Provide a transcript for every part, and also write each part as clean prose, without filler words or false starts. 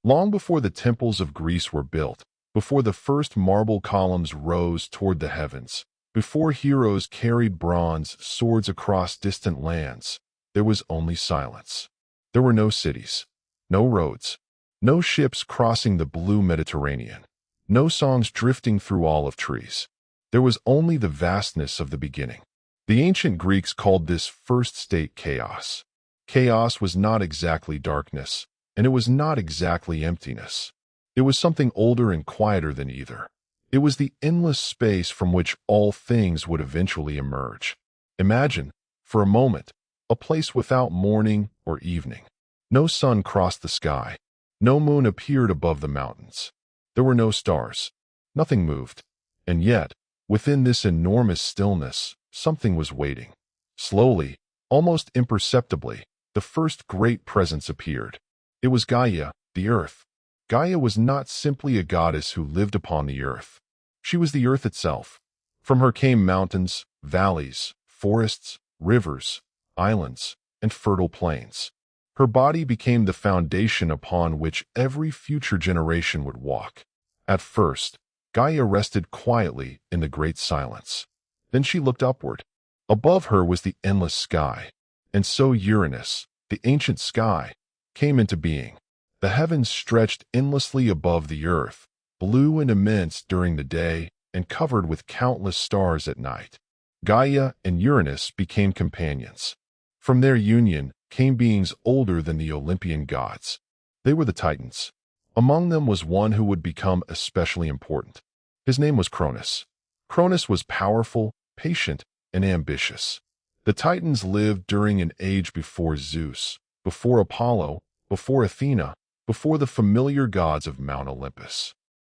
Long before the temples of Greece were built, before the first marble columns rose toward the heavens, before heroes carried bronze swords across distant lands, there was only silence. There were no cities, no roads, no ships crossing the blue Mediterranean, no songs drifting through olive trees. There was only the vastness of the beginning. The ancient Greeks called this first state chaos. Chaos was not exactly darkness, and it was not exactly emptiness. It was something older and quieter than either. It was the endless space from which all things would eventually emerge. Imagine, for a moment, a place without morning or evening. No sun crossed the sky. No moon appeared above the mountains. There were no stars. Nothing moved. And yet, within this enormous stillness, something was waiting. Slowly, almost imperceptibly, the first great presence appeared. It was Gaia, the earth. Gaia was not simply a goddess who lived upon the earth. She was the earth itself. From her came mountains, valleys, forests, rivers, islands, and fertile plains. Her body became the foundation upon which every future generation would walk. At first, Gaia rested quietly in the great silence. Then she looked upward. Above her was the endless sky. And so Uranus, the ancient sky, came into being. The heavens stretched endlessly above the earth, blue and immense during the day and covered with countless stars at night. Gaia and Uranus became companions. From their union came beings older than the Olympian gods. They were the Titans. Among them was one who would become especially important. His name was Cronus. Cronus was powerful, patient, and ambitious. The Titans lived during an age before Zeus, before Apollo, before Athena, before the familiar gods of Mount Olympus.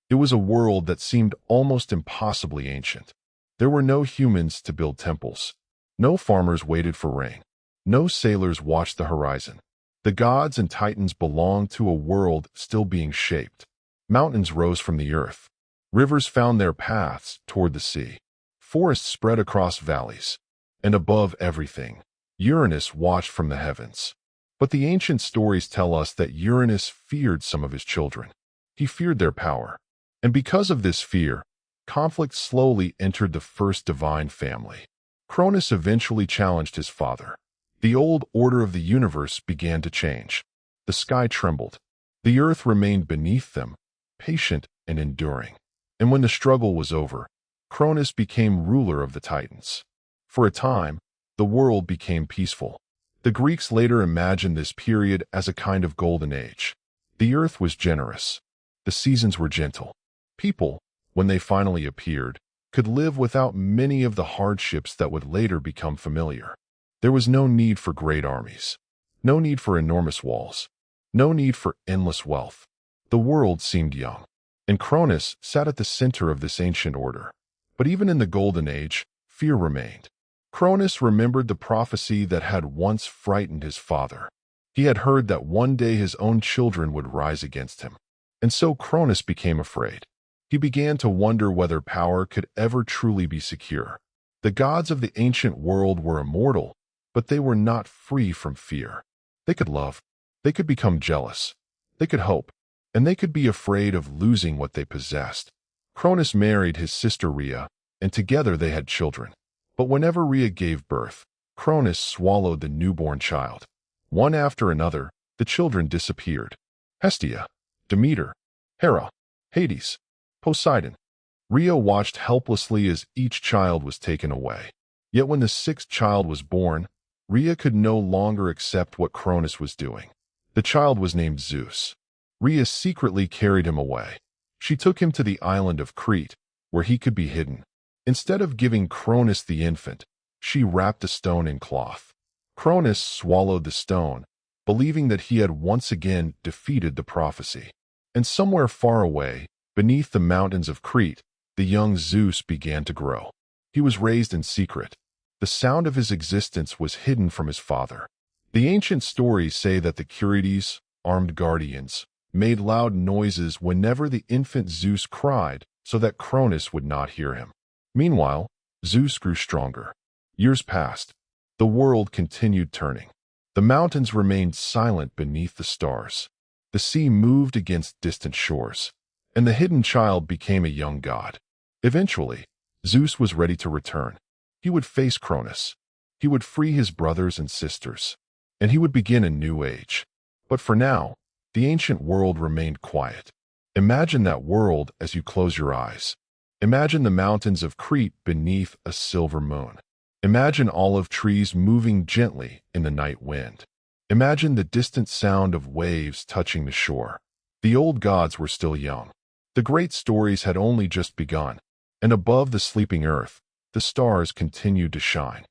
It was a world that seemed almost impossibly ancient. There were no humans to build temples. No farmers waited for rain. No sailors watched the horizon. The gods and Titans belonged to a world still being shaped. Mountains rose from the earth. Rivers found their paths toward the sea. Forests spread across valleys. And above everything, Uranus watched from the heavens. But the ancient stories tell us that Uranus feared some of his children. He feared their power. And because of this fear, conflict slowly entered the first divine family. Cronus eventually challenged his father. The old order of the universe began to change. The sky trembled. The earth remained beneath them, patient and enduring. And when the struggle was over, Cronus became ruler of the Titans. For a time, the world became peaceful. The Greeks later imagined this period as a kind of golden age. The earth was generous. The seasons were gentle. People, when they finally appeared, could live without many of the hardships that would later become familiar. There was no need for great armies. No need for enormous walls. No need for endless wealth. The world seemed young. And Cronus sat at the center of this ancient order. But even in the golden age, fear remained. Cronus remembered the prophecy that had once frightened his father. He had heard that one day his own children would rise against him. And so Cronus became afraid. He began to wonder whether power could ever truly be secure. The gods of the ancient world were immortal, but they were not free from fear. They could love. They could become jealous. They could hope. And they could be afraid of losing what they possessed. Cronus married his sister Rhea, and together they had children. But whenever Rhea gave birth, Cronus swallowed the newborn child. One after another, the children disappeared. Hestia, Demeter, Hera, Hades, Poseidon. Rhea watched helplessly as each child was taken away. Yet when the sixth child was born, Rhea could no longer accept what Cronus was doing. The child was named Zeus. Rhea secretly carried him away. She took him to the island of Crete, where he could be hidden. Instead of giving Cronus the infant, she wrapped a stone in cloth. Cronus swallowed the stone, believing that he had once again defeated the prophecy. And somewhere far away, beneath the mountains of Crete, the young Zeus began to grow. He was raised in secret. The sound of his existence was hidden from his father. The ancient stories say that the Curetes, armed guardians, made loud noises whenever the infant Zeus cried so that Cronus would not hear him. Meanwhile, Zeus grew stronger. Years passed. The world continued turning. The mountains remained silent beneath the stars. The sea moved against distant shores, and the hidden child became a young god. Eventually, Zeus was ready to return. He would face Cronus. He would free his brothers and sisters, and he would begin a new age. But for now, the ancient world remained quiet. Imagine that world as you close your eyes. Imagine the mountains of Crete beneath a silver moon. Imagine olive trees moving gently in the night wind. Imagine the distant sound of waves touching the shore. The old gods were still young. The great stories had only just begun, and above the sleeping earth, the stars continued to shine.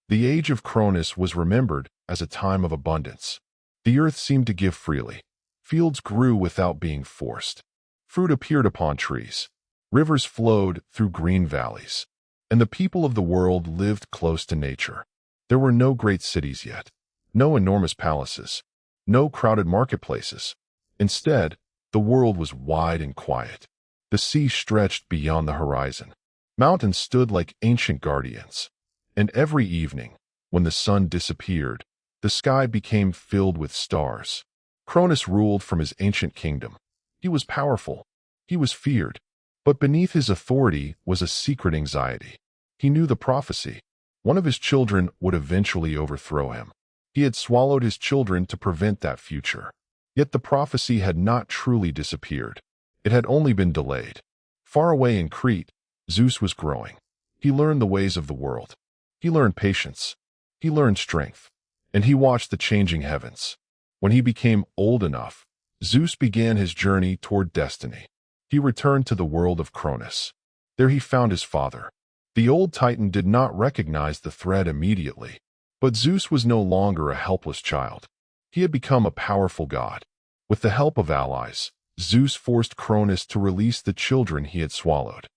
The age of Cronus was remembered as a time of abundance. The earth seemed to give freely. Fields grew without being forced. Fruit appeared upon trees. Rivers flowed through green valleys. And the people of the world lived close to nature. There were no great cities yet. No enormous palaces. No crowded marketplaces. Instead, the world was wide and quiet. The sea stretched beyond the horizon. Mountains stood like ancient guardians. And every evening, when the sun disappeared, the sky became filled with stars. Cronus ruled from his ancient kingdom. He was powerful. He was feared. But beneath his authority was a secret anxiety. He knew the prophecy. One of his children would eventually overthrow him. He had swallowed his children to prevent that future. Yet the prophecy had not truly disappeared. It had only been delayed. Far away in Crete, Zeus was growing. He learned the ways of the world. He learned patience. He learned strength. And he watched the changing heavens. When he became old enough, Zeus began his journey toward destiny. He returned to the world of Cronus. There he found his father. The old Titan did not recognize the threat immediately, but Zeus was no longer a helpless child. He had become a powerful god. With the help of allies, Zeus forced Cronus to release the children he had swallowed.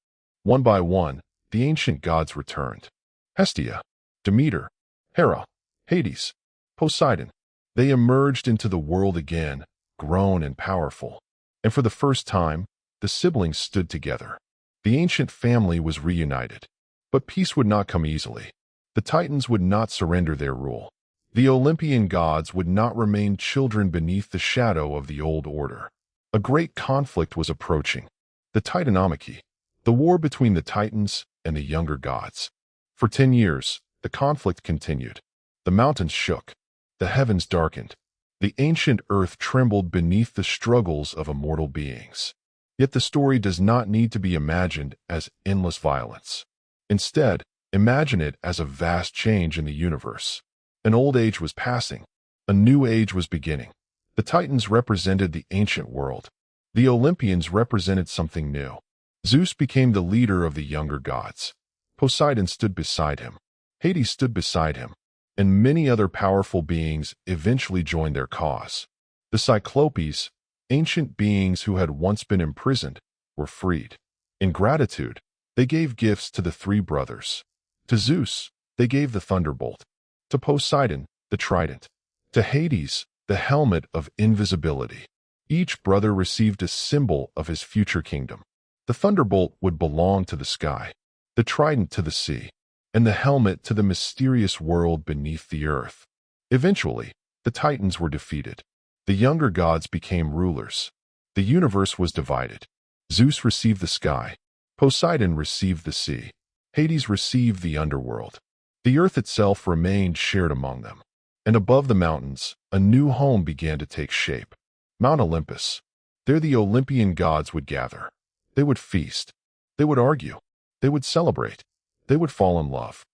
One by one, the ancient gods returned. Hestia, Demeter, Hera, Hades, Poseidon. They emerged into the world again, grown and powerful. And for the first time, the siblings stood together. The ancient family was reunited. But peace would not come easily. The Titans would not surrender their rule. The Olympian gods would not remain children beneath the shadow of the old order. A great conflict was approaching. The Titanomachy, the war between the Titans and the younger gods. For 10 years, the conflict continued. The mountains shook. The heavens darkened. The ancient earth trembled beneath the struggles of immortal beings. Yet the story does not need to be imagined as endless violence. Instead, imagine it as a vast change in the universe. An old age was passing. A new age was beginning. The Titans represented the ancient world. The Olympians represented something new. Zeus became the leader of the younger gods. Poseidon stood beside him. Hades stood beside him. And many other powerful beings eventually joined their cause. The Cyclopes, ancient beings who had once been imprisoned, were freed. In gratitude, they gave gifts to the 3 brothers. To Zeus, they gave the thunderbolt. To Poseidon, the trident. To Hades, the helmet of invisibility. Each brother received a symbol of his future kingdom. The thunderbolt would belong to the sky, the trident to the sea, and the helmet to the mysterious world beneath the earth. Eventually, the Titans were defeated. The younger gods became rulers. The universe was divided. Zeus received the sky. Poseidon received the sea. Hades received the underworld. The earth itself remained shared among them. And above the mountains, a new home began to take shape. Mount Olympus. There the Olympian gods would gather. They would feast. They would argue. They would celebrate. They would fall in love.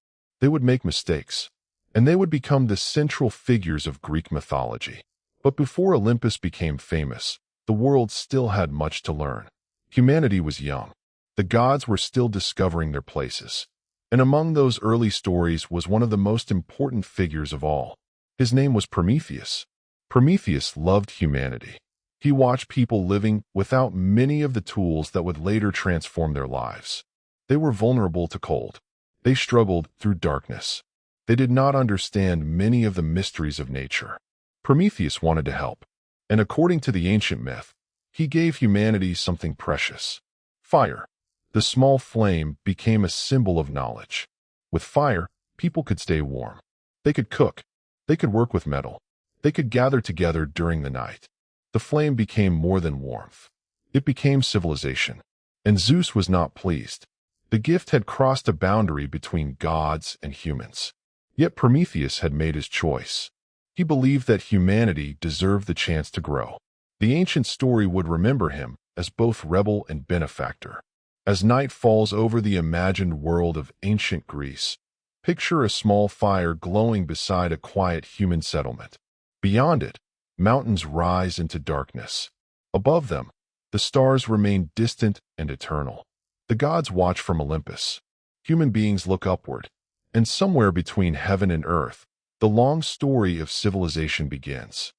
They would make mistakes. And they would become the central figures of Greek mythology. But before Olympus became famous, the world still had much to learn. Humanity was young. The gods were still discovering their places. And among those early stories was one of the most important figures of all. His name was Prometheus. Prometheus loved humanity. He watched people living without many of the tools that would later transform their lives. They were vulnerable to cold. They struggled through darkness. They did not understand many of the mysteries of nature. Prometheus wanted to help. And according to the ancient myth, he gave humanity something precious. Fire. The small flame became a symbol of knowledge. With fire, people could stay warm. They could cook. They could work with metal. They could gather together during the night. The flame became more than warmth. It became civilization. And Zeus was not pleased. The gift had crossed a boundary between gods and humans. Yet Prometheus had made his choice. He believed that humanity deserved the chance to grow. The ancient story would remember him as both rebel and benefactor. As night falls over the imagined world of ancient Greece, picture a small fire glowing beside a quiet human settlement. Beyond it, mountains rise into darkness. Above them, the stars remain distant and eternal. The gods watch from Olympus. Human beings look upward. And somewhere between heaven and earth, the long story of civilization begins.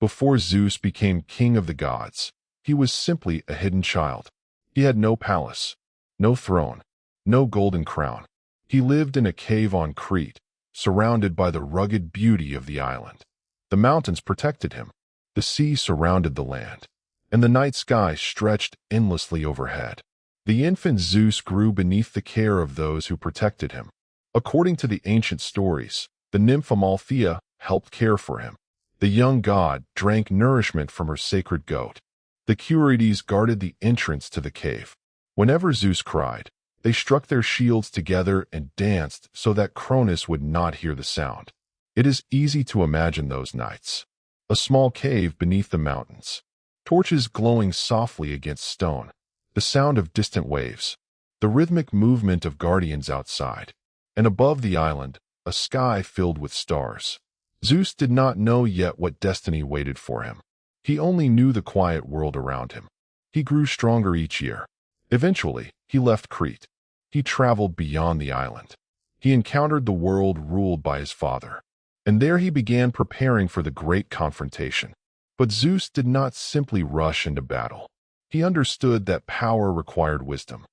Before Zeus became king of the gods, he was simply a hidden child. He had no palace, no throne, no golden crown. He lived in a cave on Crete, surrounded by the rugged beauty of the island. The mountains protected him. The sea surrounded the land, and the night sky stretched endlessly overhead. The infant Zeus grew beneath the care of those who protected him. According to the ancient stories, the nymph Amalthea helped care for him. The young god drank nourishment from her sacred goat. The Curetes guarded the entrance to the cave. Whenever Zeus cried, they struck their shields together and danced so that Cronus would not hear the sound. It is easy to imagine those nights. A small cave beneath the mountains. Torches glowing softly against stone. The sound of distant waves. The rhythmic movement of guardians outside. And above the island, a sky filled with stars. Zeus did not know yet what destiny waited for him. He only knew the quiet world around him. He grew stronger each year. Eventually, he left Crete. He traveled beyond the island. He encountered the world ruled by his father. And there he began preparing for the great confrontation. But Zeus did not simply rush into battle. He understood that power required wisdom.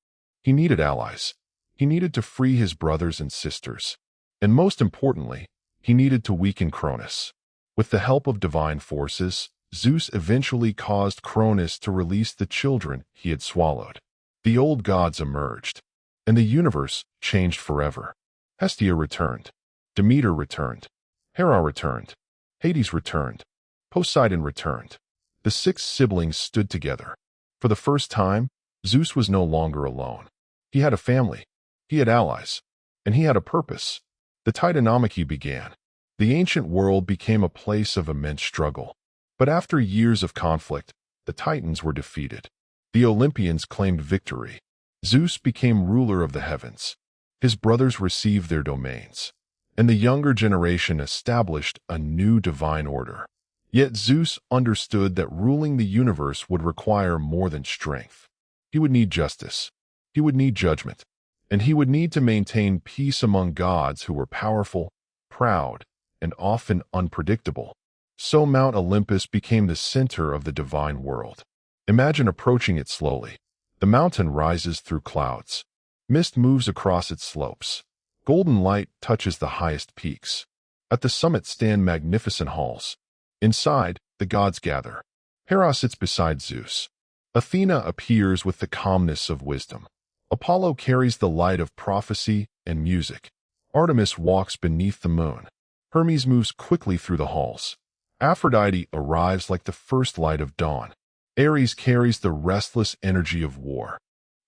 He needed allies. He needed to free his brothers and sisters. And most importantly, he needed to weaken Cronus. With the help of divine forces, Zeus eventually caused Cronus to release the children he had swallowed. The old gods emerged, and the universe changed forever. Hestia returned. Demeter returned. Hera returned. Hades returned. Poseidon returned. The 6 siblings stood together. For the first time, Zeus was no longer alone. He had a family. He had allies. And he had a purpose. The Titanomachy began. The ancient world became a place of immense struggle. But after years of conflict, the Titans were defeated. The Olympians claimed victory. Zeus became ruler of the heavens. His brothers received their domains. And the younger generation established a new divine order. Yet Zeus understood that ruling the universe would require more than strength. He would need justice. He would need judgment. And he would need to maintain peace among gods who were powerful, proud, and often unpredictable. So Mount Olympus became the center of the divine world. Imagine approaching it slowly. The mountain rises through clouds. Mist moves across its slopes. Golden light touches the highest peaks. At the summit stand magnificent halls. Inside, the gods gather. Hera sits beside Zeus. Athena appears with the calmness of wisdom. Apollo carries the light of prophecy and music. Artemis walks beneath the moon. Hermes moves quickly through the halls. Aphrodite arrives like the first light of dawn. Ares carries the restless energy of war.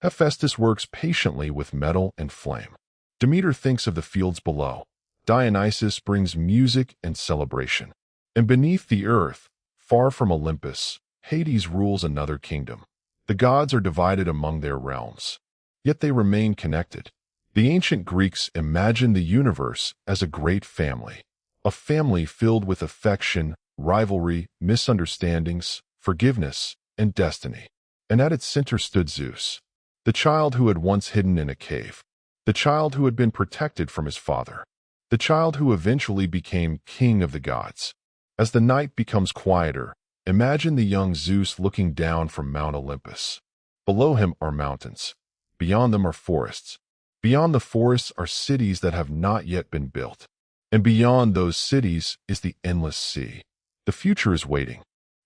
Hephaestus works patiently with metal and flame. Demeter thinks of the fields below. Dionysus brings music and celebration. And beneath the earth, far from Olympus, Hades rules another kingdom. The gods are divided among their realms. Yet they remain connected. The ancient Greeks imagined the universe as a great family. A family filled with affection, rivalry, misunderstandings, forgiveness, and destiny. And at its center stood Zeus, the child who had once hidden in a cave, the child who had been protected from his father, the child who eventually became king of the gods. As the night becomes quieter, imagine the young Zeus looking down from Mount Olympus. Below him are mountains. Beyond them are forests. Beyond the forests are cities that have not yet been built. And beyond those cities is the endless sea. The future is waiting.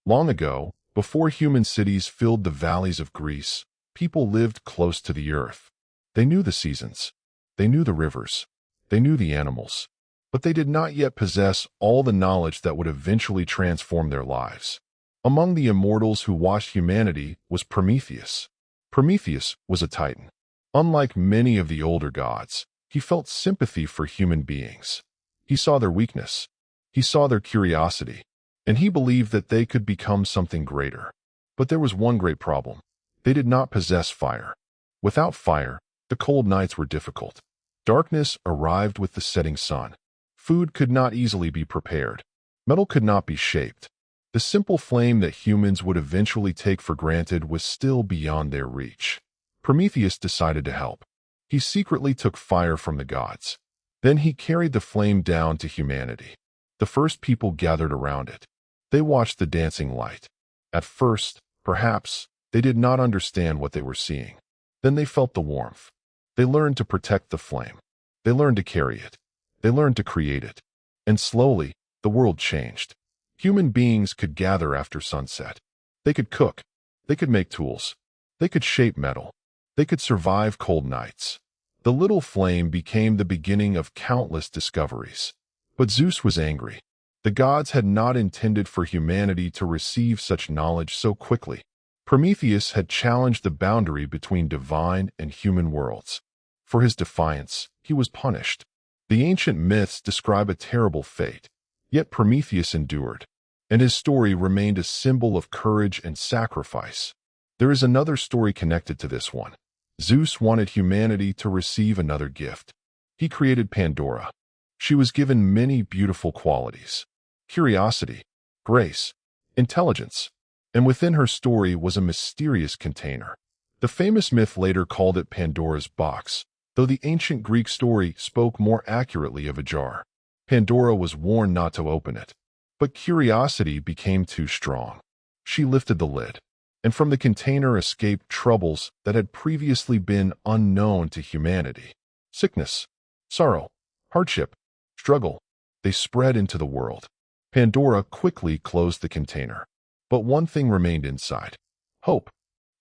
Long ago, before human cities filled the valleys of Greece, people lived close to the earth. They knew the seasons. They knew the rivers. They knew the animals. But they did not yet possess all the knowledge that would eventually transform their lives. Among the immortals who watched humanity was Prometheus. Prometheus was a titan. Unlike many of the older gods, he felt sympathy for human beings. He saw their weakness. He saw their curiosity, and he believed that they could become something greater. But there was one great problem. They did not possess fire. Without fire, the cold nights were difficult. Darkness arrived with the setting sun. Food could not easily be prepared. Metal could not be shaped. The simple flame that humans would eventually take for granted was still beyond their reach. Prometheus decided to help. He secretly took fire from the gods. Then he carried the flame down to humanity. The first people gathered around it. They watched the dancing light. At first, perhaps, they did not understand what they were seeing. Then they felt the warmth. They learned to protect the flame. They learned to carry it. They learned to create it. And slowly, the world changed. Human beings could gather after sunset. They could cook. They could make tools. They could shape metal. They could survive cold nights. The little flame became the beginning of countless discoveries. But Zeus was angry. The gods had not intended for humanity to receive such knowledge so quickly. Prometheus had challenged the boundary between divine and human worlds. For his defiance, he was punished. The ancient myths describe a terrible fate. Yet Prometheus endured, and his story remained a symbol of courage and sacrifice. There is another story connected to this one. Zeus wanted humanity to receive another gift. He created Pandora. She was given many beautiful qualities: curiosity, grace, intelligence, and within her story was a mysterious container. The famous myth later called it Pandora's box, though the ancient Greek story spoke more accurately of a jar. Pandora was warned not to open it, but curiosity became too strong. She lifted the lid, and from the container escaped troubles that had previously been unknown to humanity. Sickness, sorrow, hardship, struggle, they spread into the world. Pandora quickly closed the container, but one thing remained inside: hope.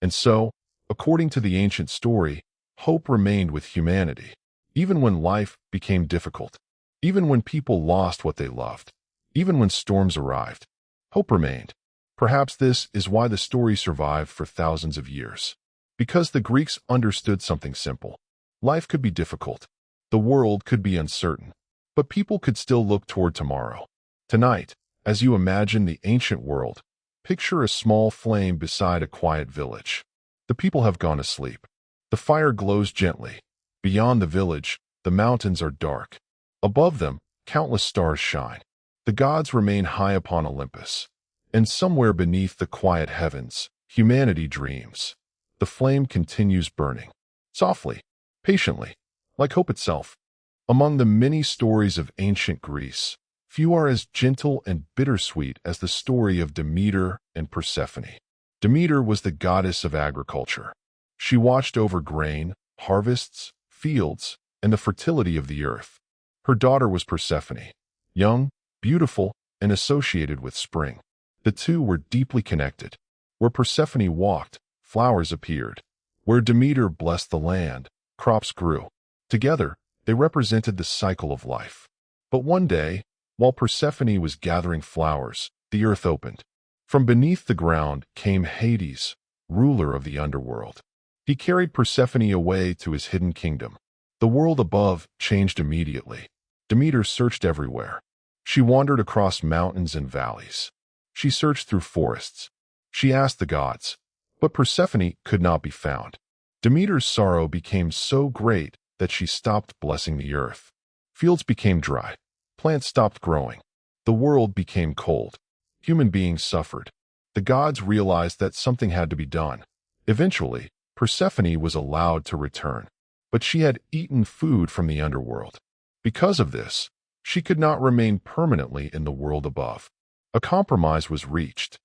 And so, according to the ancient story, hope remained with humanity, even when life became difficult. Even when people lost what they loved, even when storms arrived, hope remained. Perhaps this is why the story survived for thousands of years. Because the Greeks understood something simple. Life could be difficult. The world could be uncertain. But people could still look toward tomorrow. Tonight, as you imagine the ancient world, picture a small flame beside a quiet village. The people have gone to sleep. The fire glows gently. Beyond the village, the mountains are dark. Above them, countless stars shine. The gods remain high upon Olympus. And somewhere beneath the quiet heavens, humanity dreams. The flame continues burning. Softly, patiently, like hope itself. Among the many stories of ancient Greece, few are as gentle and bittersweet as the story of Demeter and Persephone. Demeter was the goddess of agriculture. She watched over grain, harvests, fields, and the fertility of the earth. Her daughter was Persephone, young, beautiful, and associated with spring. The two were deeply connected. Where Persephone walked, flowers appeared. Where Demeter blessed the land, crops grew. Together, they represented the cycle of life. But one day, while Persephone was gathering flowers, the earth opened. From beneath the ground came Hades, ruler of the underworld. He carried Persephone away to his hidden kingdom. The world above changed immediately. Demeter searched everywhere. She wandered across mountains and valleys. She searched through forests. She asked the gods, but Persephone could not be found. Demeter's sorrow became so great that she stopped blessing the earth. Fields became dry. Plants stopped growing. The world became cold. Human beings suffered. The gods realized that something had to be done. Eventually, Persephone was allowed to return. But she had eaten food from the underworld. Because of this, she could not remain permanently in the world above. A compromise was reached.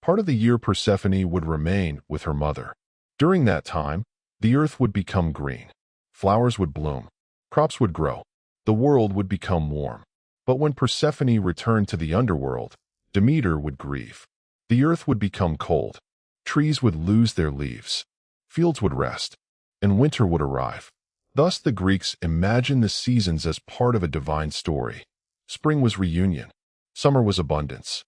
Part of the year Persephone would remain with her mother. During that time, the earth would become green. Flowers would bloom. Crops would grow. The world would become warm. But when Persephone returned to the underworld, Demeter would grieve. The earth would become cold. Trees would lose their leaves. Fields would rest. And winter would arrive. Thus the Greeks imagined the seasons as part of a divine story. Spring was reunion. Summer was abundance.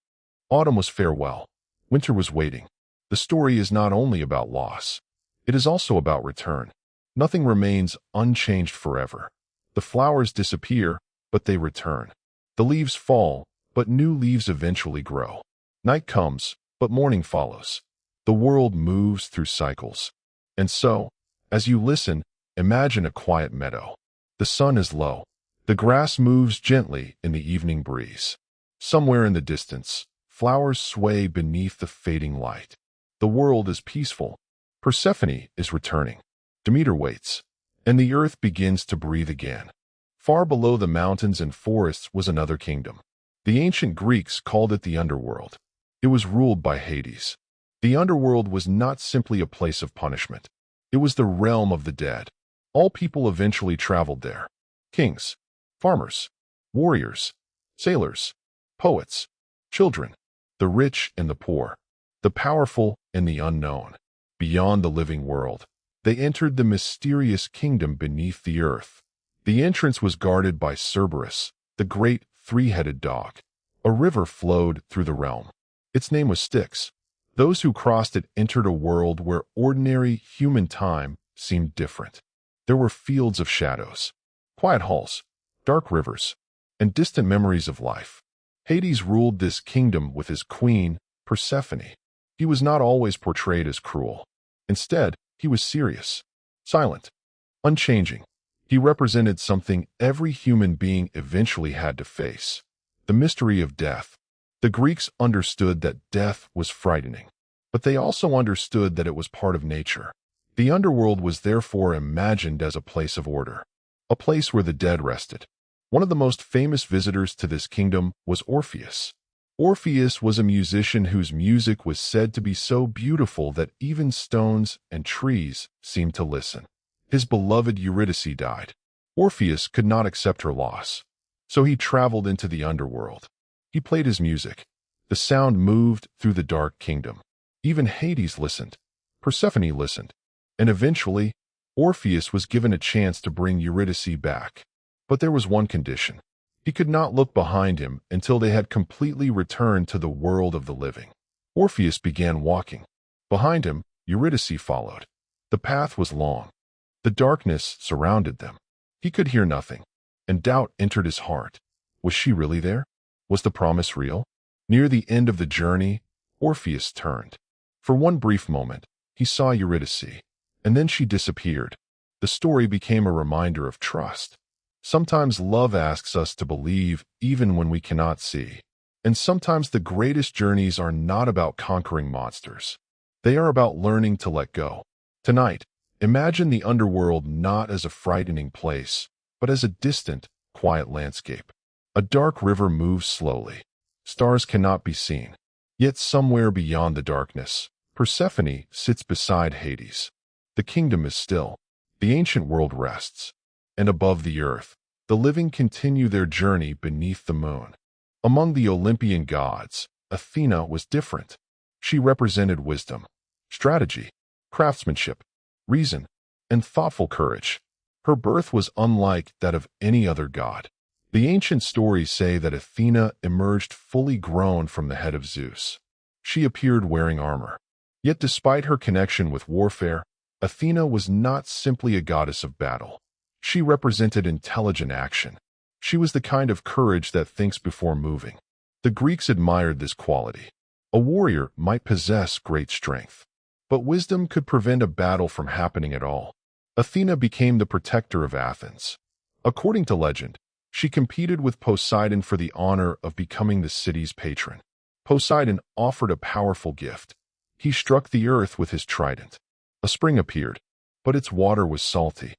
Autumn was farewell. Winter was waiting. The story is not only about loss. It is also about return. Nothing remains unchanged forever. The flowers disappear, but they return. The leaves fall, but new leaves eventually grow. Night comes, but morning follows. The world moves through cycles. And so, as you listen, imagine a quiet meadow. The sun is low. The grass moves gently in the evening breeze. Somewhere in the distance, flowers sway beneath the fading light. The world is peaceful. Persephone is returning. Demeter waits, and the earth begins to breathe again. Far below the mountains and forests was another kingdom. The ancient Greeks called it the underworld. It was ruled by Hades. The underworld was not simply a place of punishment. It was the realm of the dead. All people eventually traveled there. Kings, farmers, warriors, sailors, poets, children, the rich and the poor, the powerful and the unknown. Beyond the living world, they entered the mysterious kingdom beneath the earth. The entrance was guarded by Cerberus, the great three-headed dog. A river flowed through the realm. Its name was Styx. Those who crossed it entered a world where ordinary human time seemed different. There were fields of shadows, quiet halls, dark rivers, and distant memories of life. Hades ruled this kingdom with his queen, Persephone. He was not always portrayed as cruel. Instead, he was serious, silent, unchanging. He represented something every human being eventually had to face: the mystery of death. The Greeks understood that death was frightening, but they also understood that it was part of nature. The underworld was therefore imagined as a place of order, a place where the dead rested. One of the most famous visitors to this kingdom was Orpheus. Orpheus was a musician whose music was said to be so beautiful that even stones and trees seemed to listen. His beloved Eurydice died. Orpheus could not accept her loss, so he traveled into the underworld. He played his music. The sound moved through the dark kingdom. Even Hades listened. Persephone listened. And eventually, Orpheus was given a chance to bring Eurydice back. But there was one condition. He could not look behind him until they had completely returned to the world of the living. Orpheus began walking. Behind him, Eurydice followed. The path was long. The darkness surrounded them. He could hear nothing, and doubt entered his heart. Was she really there? Was the promise real? Near the end of the journey, Orpheus turned. For one brief moment, he saw Eurydice, and then she disappeared. The story became a reminder of trust. Sometimes love asks us to believe even when we cannot see. And sometimes the greatest journeys are not about conquering monsters. They are about learning to let go. Tonight, imagine the underworld not as a frightening place, but as a distant, quiet landscape. A dark river moves slowly. Stars cannot be seen. Yet somewhere beyond the darkness, Persephone sits beside Hades. The kingdom is still. The ancient world rests. And above the earth, the living continue their journey beneath the moon. Among the Olympian gods, Athena was different. She represented wisdom, strategy, craftsmanship, reason, and thoughtful courage. Her birth was unlike that of any other god. The ancient stories say that Athena emerged fully grown from the head of Zeus. She appeared wearing armor. Yet despite her connection with warfare, Athena was not simply a goddess of battle. She represented intelligent action. She was the kind of courage that thinks before moving. The Greeks admired this quality. A warrior might possess great strength, but wisdom could prevent a battle from happening at all. Athena became the protector of Athens. According to legend, she competed with Poseidon for the honor of becoming the city's patron. Poseidon offered a powerful gift. He struck the earth with his trident. A spring appeared, but its water was salty.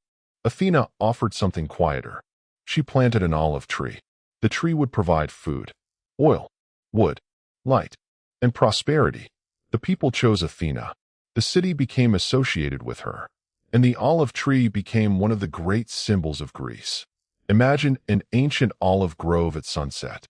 Athena offered something quieter. She planted an olive tree. The tree would provide food, oil, wood, light, and prosperity. The people chose Athena. The city became associated with her, and the olive tree became one of the great symbols of Greece. Imagine an ancient olive grove at sunset.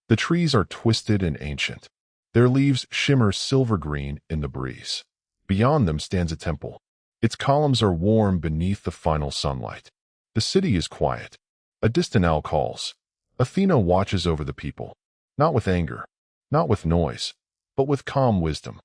The trees are twisted and ancient. Their leaves shimmer silver green in the breeze. Beyond them stands a temple. Its columns are warm beneath the final sunlight. The city is quiet. A distant owl calls. Athena watches over the people, not with anger, not with noise, but with calm wisdom.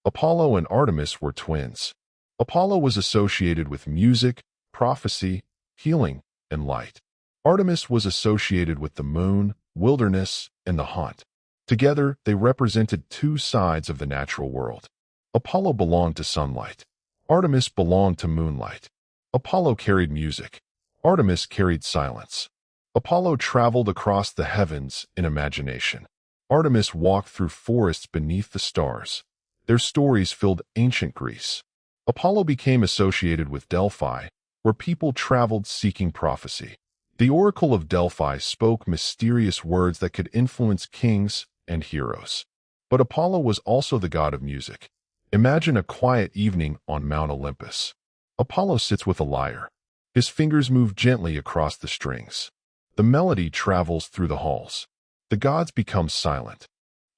Apollo and Artemis were twins. Apollo was associated with music, prophecy, healing, and light. Artemis was associated with the moon, wilderness, and the hunt. Together, they represented two sides of the natural world. Apollo belonged to sunlight. Artemis belonged to moonlight. Apollo carried music. Artemis carried silence. Apollo traveled across the heavens in imagination. Artemis walked through forests beneath the stars. Their stories filled ancient Greece. Apollo became associated with Delphi, where people traveled seeking prophecy. The Oracle of Delphi spoke mysterious words that could influence kings and heroes. But Apollo was also the god of music. Imagine a quiet evening on Mount Olympus. Apollo sits with a lyre. His fingers move gently across the strings. The melody travels through the halls. The gods become silent.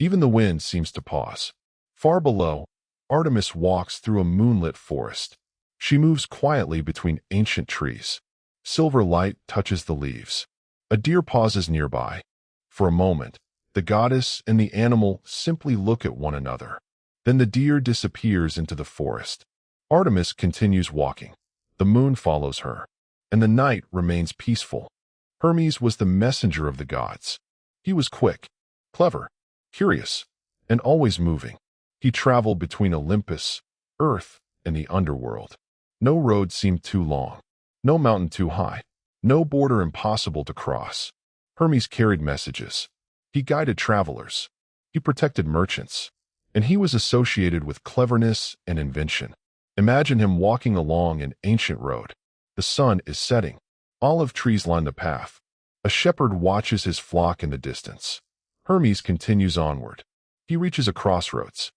Even the wind seems to pause. Far below, Artemis walks through a moonlit forest. She moves quietly between ancient trees. Silver light touches the leaves. A deer pauses nearby. For a moment, the goddess and the animal simply look at one another. Then the deer disappears into the forest. Artemis continues walking. The moon follows her, and the night remains peaceful. Hermes was the messenger of the gods. He was quick, clever, curious, and always moving. He traveled between Olympus, Earth, and the underworld. No road seemed too long, no mountain too high, no border impossible to cross. Hermes carried messages. He guided travelers. He protected merchants. And he was associated with cleverness and invention. Imagine him walking along an ancient road. The sun is setting. Olive trees line the path. A shepherd watches his flock in the distance. Hermes continues onward. He reaches a crossroads.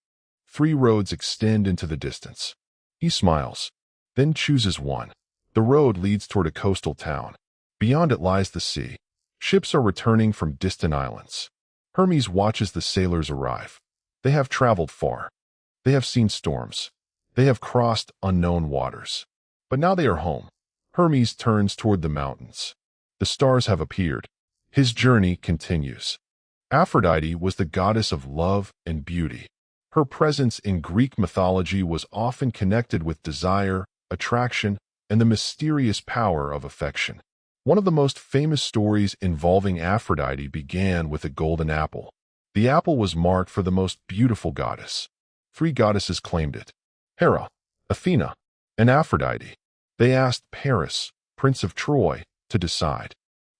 3 roads extend into the distance. He smiles, then chooses one. The road leads toward a coastal town. Beyond it lies the sea. Ships are returning from distant islands. Hermes watches the sailors arrive. They have traveled far. They have seen storms. They have crossed unknown waters. But now they are home. Hermes turns toward the mountains. The stars have appeared. His journey continues. Aphrodite was the goddess of love and beauty. Her presence in Greek mythology was often connected with desire, attraction, and the mysterious power of affection. One of the most famous stories involving Aphrodite began with a golden apple. The apple was marked for the most beautiful goddess. 3 goddesses claimed it: Hera, Athena, and Aphrodite. They asked Paris, Prince of Troy, to decide.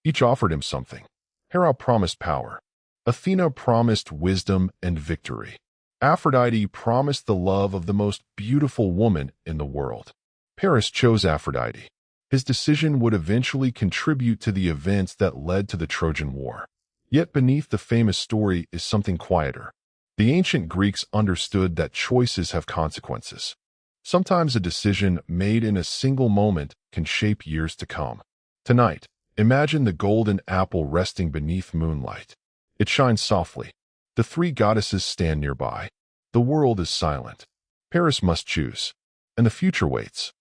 Each offered him something. Hera promised power. Athena promised wisdom and victory. Aphrodite promised the love of the most beautiful woman in the world. Paris chose Aphrodite. His decision would eventually contribute to the events that led to the Trojan War. Yet beneath the famous story is something quieter. The ancient Greeks understood that choices have consequences. Sometimes a decision made in a single moment can shape years to come. Tonight, imagine the golden apple resting beneath moonlight. It shines softly. The 3 goddesses stand nearby. The world is silent. Paris must choose, and the future waits.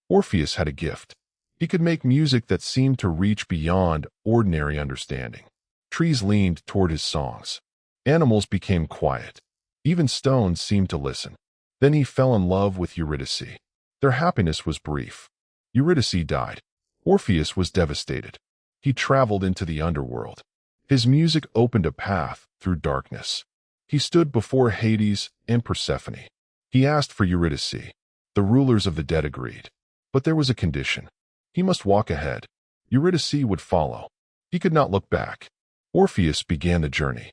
Orpheus had a gift. He could make music that seemed to reach beyond ordinary understanding. Trees leaned toward his songs. Animals became quiet. Even stones seemed to listen. Then he fell in love with Eurydice. Their happiness was brief. Eurydice died. Orpheus was devastated. He traveled into the underworld. His music opened a path through darkness. He stood before Hades and Persephone. He asked for Eurydice. The rulers of the dead agreed. But there was a condition. He must walk ahead. Eurydice would follow. He could not look back. Orpheus began the journey.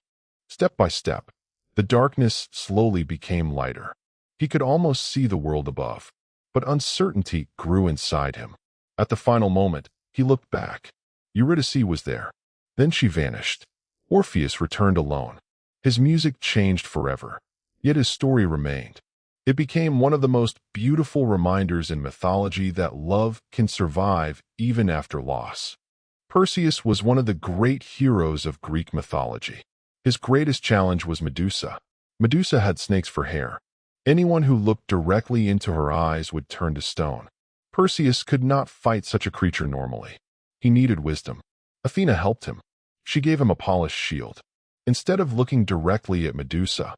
Step by step, the darkness slowly became lighter. He could almost see the world above. But uncertainty grew inside him. At the final moment, he looked back. Eurydice was there. Then she vanished. Orpheus returned alone. His music changed forever, yet his story remained. It became one of the most beautiful reminders in mythology that love can survive even after loss. Perseus was one of the great heroes of Greek mythology. His greatest challenge was Medusa. Medusa had snakes for hair. Anyone who looked directly into her eyes would turn to stone. Perseus could not fight such a creature normally. He needed wisdom. Athena helped him. She gave him a polished shield. Instead of looking directly at Medusa,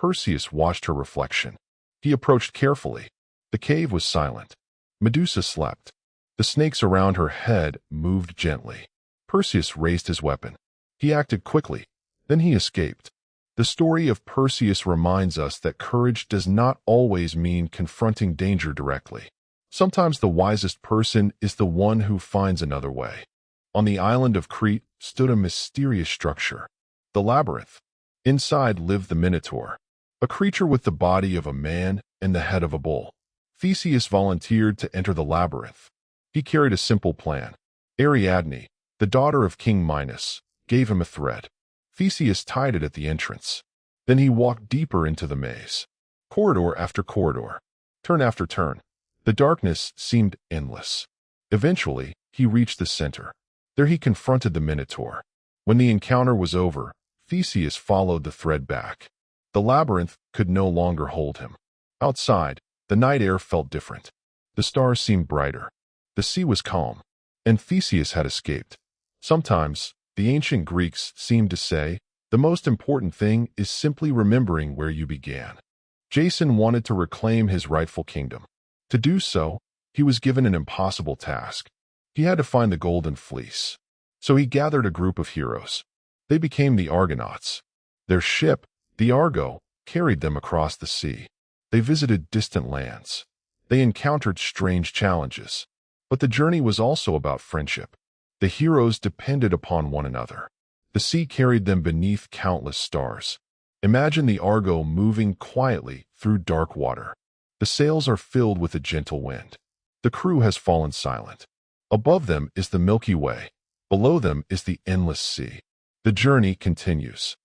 Perseus watched her reflection. He approached carefully. The cave was silent. Medusa slept. The snakes around her head moved gently. Perseus raised his weapon. He acted quickly. Then he escaped. The story of Perseus reminds us that courage does not always mean confronting danger directly. Sometimes the wisest person is the one who finds another way. On the island of Crete stood a mysterious structure, the labyrinth. Inside lived the Minotaur, a creature with the body of a man and the head of a bull. Theseus volunteered to enter the labyrinth. He carried a simple plan. Ariadne, the daughter of King Minos, gave him a thread. Theseus tied it at the entrance. Then he walked deeper into the maze. Corridor after corridor, turn after turn. The darkness seemed endless. Eventually, he reached the center. There he confronted the Minotaur. When the encounter was over, Theseus followed the thread back. The labyrinth could no longer hold him. Outside, the night air felt different. The stars seemed brighter. The sea was calm, and Theseus had escaped. Sometimes, the ancient Greeks seemed to say, the most important thing is simply remembering where you began. Jason wanted to reclaim his rightful kingdom. To do so, he was given an impossible task. He had to find the golden fleece. So he gathered a group of heroes. They became the Argonauts. Their ship, the Argo, carried them across the sea. They visited distant lands. They encountered strange challenges. But the journey was also about friendship. The heroes depended upon one another. The sea carried them beneath countless stars. Imagine the Argo moving quietly through dark water. The sails are filled with a gentle wind. The crew has fallen silent. Above them is the Milky Way. Below them is the endless sea. The journey continues.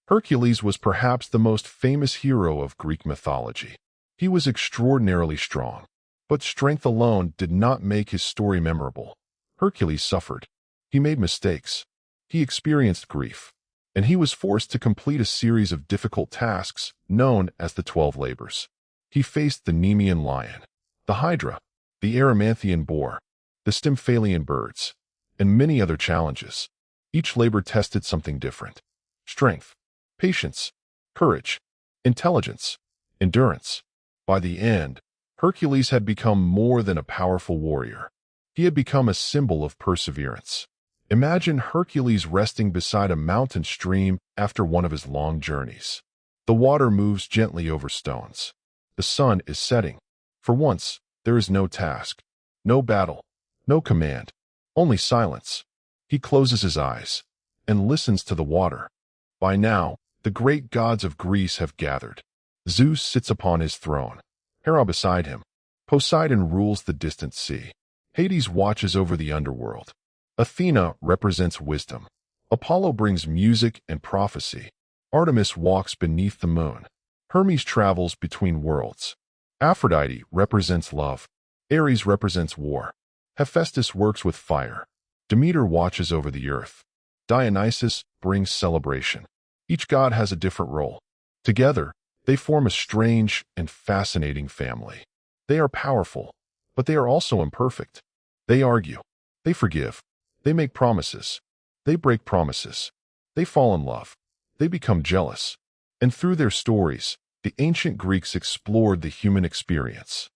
Hercules was perhaps the most famous hero of Greek mythology. He was extraordinarily strong. But strength alone did not make his story memorable. Hercules suffered. He made mistakes. He experienced grief. And he was forced to complete a series of difficult tasks known as the 12 labors. He faced the Nemean lion, the Hydra, the Erymanthian boar, the Stymphalian birds, and many other challenges. Each labor tested something different. Strength, patience, courage, intelligence, endurance. By the end, Hercules had become more than a powerful warrior. He had become a symbol of perseverance. Imagine Hercules resting beside a mountain stream after one of his long journeys. The water moves gently over stones. The sun is setting. For once, there is no task, no battle, no command, only silence. He closes his eyes and listens to the water. By now, the great gods of Greece have gathered. Zeus sits upon his throne. Hera beside him. Poseidon rules the distant sea. Hades watches over the underworld. Athena represents wisdom. Apollo brings music and prophecy. Artemis walks beneath the moon. Hermes travels between worlds. Aphrodite represents love. Ares represents war. Hephaestus works with fire. Demeter watches over the earth. Dionysus brings celebration. Each god has a different role. Together, they form a strange and fascinating family. They are powerful, but they are also imperfect. They argue. They forgive. They make promises. They break promises. They fall in love. They become jealous. And through their stories, the ancient Greeks explored the human experience.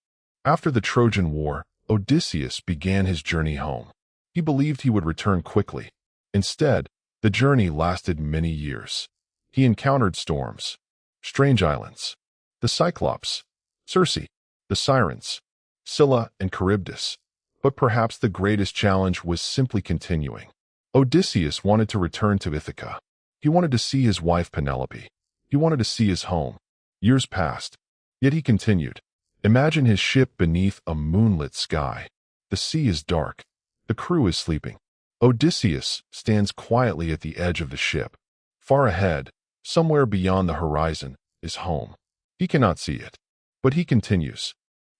After the Trojan War, Odysseus began his journey home. He believed he would return quickly. Instead, the journey lasted many years. He encountered storms, strange islands, the Cyclops, Circe, the Sirens, Scylla, and Charybdis. But perhaps the greatest challenge was simply continuing. Odysseus wanted to return to Ithaca. He wanted to see his wife Penelope. He wanted to see his home. Years passed, yet he continued. Imagine his ship beneath a moonlit sky. The sea is dark. The crew is sleeping. Odysseus stands quietly at the edge of the ship. Far ahead, somewhere beyond the horizon, is home. He cannot see it, but he continues.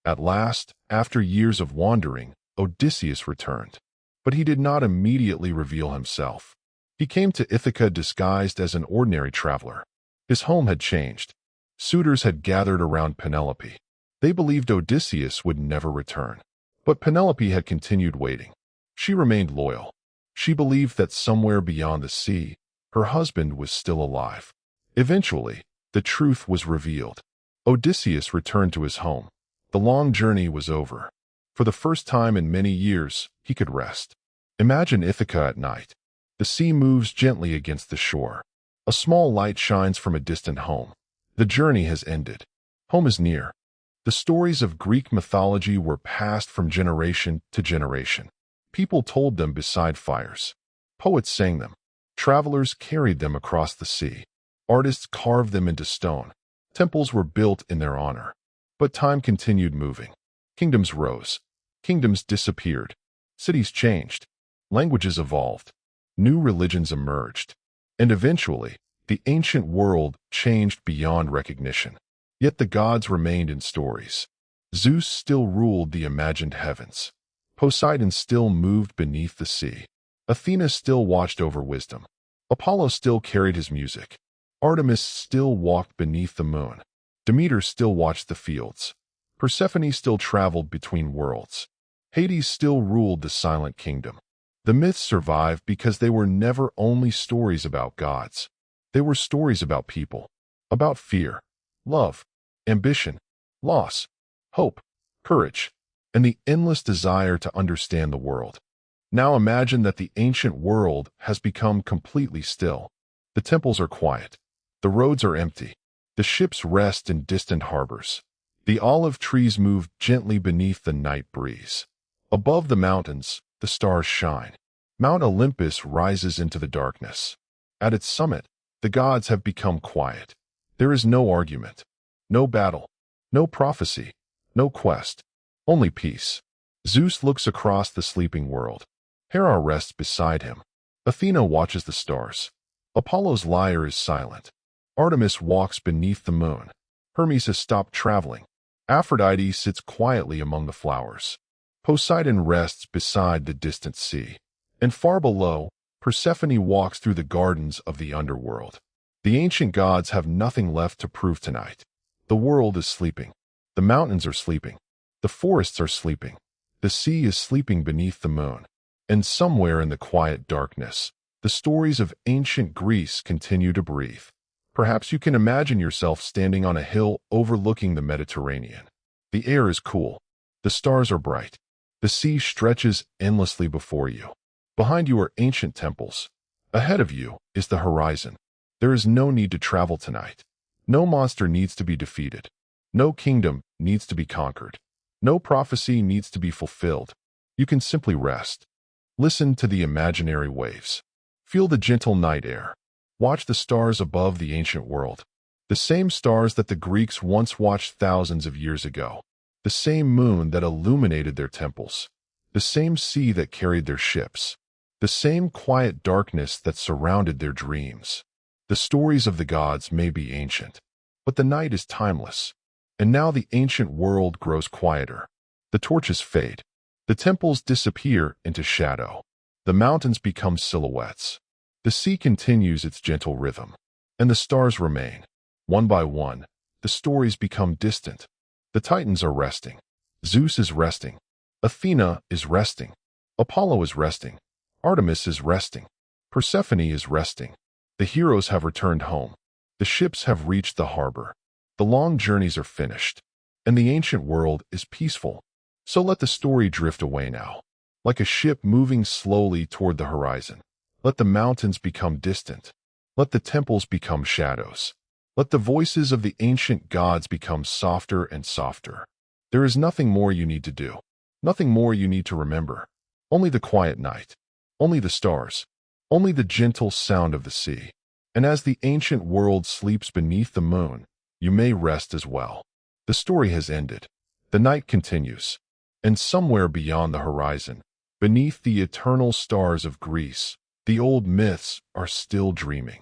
At last, after years of wandering, Odysseus returned. But he did not immediately reveal himself. He came to Ithaca disguised as an ordinary traveler. His home had changed. Suitors had gathered around Penelope. They believed Odysseus would never return. But Penelope had continued waiting. She remained loyal. She believed that somewhere beyond the sea, her husband was still alive. Eventually, The truth was revealed. Odysseus returned to his home. The long journey was over. For the first time in many years, he could rest. Imagine Ithaca at night. The sea moves gently against the shore. A small light shines from a distant home. The journey has ended. Home is near. The stories of Greek mythology were passed from generation to generation. People told them beside fires. Poets sang them. Travelers carried them across the sea. Artists carved them into stone. Temples were built in their honor. But time continued moving. Kingdoms rose. Kingdoms disappeared. Cities changed. Languages evolved. New religions emerged. And eventually, the ancient world changed beyond recognition. Yet the gods remained in stories. Zeus still ruled the imagined heavens. Poseidon still moved beneath the sea. Athena still watched over wisdom. Apollo still carried his music. Artemis still walked beneath the moon. Demeter still watched the fields. Persephone still traveled between worlds. Hades still ruled the silent kingdom. The myths survived because they were never only stories about gods. They were stories about people, about fear, love, ambition, loss, hope, courage, and the endless desire to understand the world. Now imagine that the ancient world has become completely still. The temples are quiet. The roads are empty. The ships rest in distant harbors. The olive trees move gently beneath the night breeze. Above the mountains, the stars shine. Mount Olympus rises into the darkness. At its summit, the gods have become quiet. There is no argument, no battle, no prophecy, no quest, only peace. Zeus looks across the sleeping world. Hera rests beside him. Athena watches the stars. Apollo's lyre is silent. Artemis walks beneath the moon. Hermes has stopped traveling. Aphrodite sits quietly among the flowers. Poseidon rests beside the distant sea. And far below, Persephone walks through the gardens of the underworld. The ancient gods have nothing left to prove tonight. The world is sleeping. The mountains are sleeping. The forests are sleeping. The sea is sleeping beneath the moon. And somewhere in the quiet darkness, the stories of ancient Greece continue to breathe. Perhaps you can imagine yourself standing on a hill overlooking the Mediterranean. The air is cool. The stars are bright. The sea stretches endlessly before you. Behind you are ancient temples. Ahead of you is the horizon. There is no need to travel tonight. No monster needs to be defeated. No kingdom needs to be conquered. No prophecy needs to be fulfilled. You can simply rest. Listen to the imaginary waves. Feel the gentle night air. Watch the stars above the ancient world. The same stars that the Greeks once watched thousands of years ago. The same moon that illuminated their temples. The same sea that carried their ships. The same quiet darkness that surrounded their dreams. The stories of the gods may be ancient, but the night is timeless. And now the ancient world grows quieter. The torches fade. The temples disappear into shadow. The mountains become silhouettes. The sea continues its gentle rhythm. And the stars remain. One by one, the stories become distant. The Titans are resting. Zeus is resting. Athena is resting. Apollo is resting. Artemis is resting. Persephone is resting. The heroes have returned home. The ships have reached the harbor. The long journeys are finished. And the ancient world is peaceful. So let the story drift away now. Like a ship moving slowly toward the horizon. Let the mountains become distant. Let the temples become shadows. Let the voices of the ancient gods become softer and softer. There is nothing more you need to do. Nothing more you need to remember. Only the quiet night. Only the stars. Only the gentle sound of the sea. And as the ancient world sleeps beneath the moon, you may rest as well. The story has ended. The night continues. And somewhere beyond the horizon, beneath the eternal stars of Greece, the old myths are still dreaming.